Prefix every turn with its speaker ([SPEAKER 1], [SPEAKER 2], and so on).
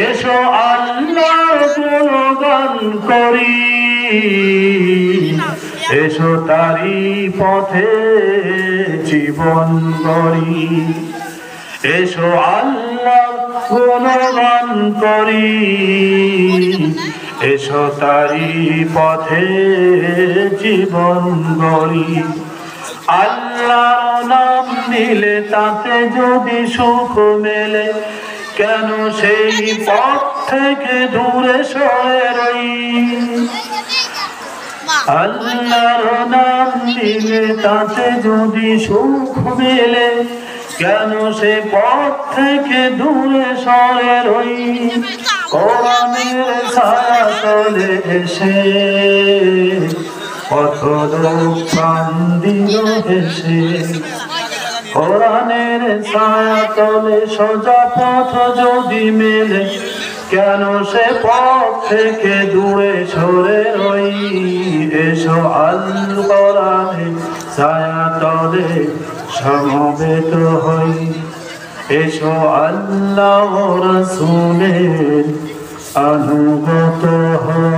[SPEAKER 1] এসো আল্লাহর গুণগান করি, এসো তারি পথে জীবন গড়ি। এসো আল্লাহর গুণগান করি, এসো তারি পথে জীবন গড়ি। আল্লাহর নাম নিলে তাতে যদি সুখ মেলে, কেন সেই পথ থেকে দূরে সরে রই। আল্লাহর নাম নিলে তাতে যদি সুখ মেলে, কেন সে পথ থেকে দূরে সরে রই। কোরআনের ছায়া তলে এসে কত লোক প্রাণ দিল হেসে। কোরআনের ছায়া তলে সোজা পথ যদি মেলে, কেন সে পথ থেকে দূরে সরে রই। এসো আল কোরআনের ছায়া তলে সমবেত হই। এসো আল্লাহ রাসূলের অনুগত হই।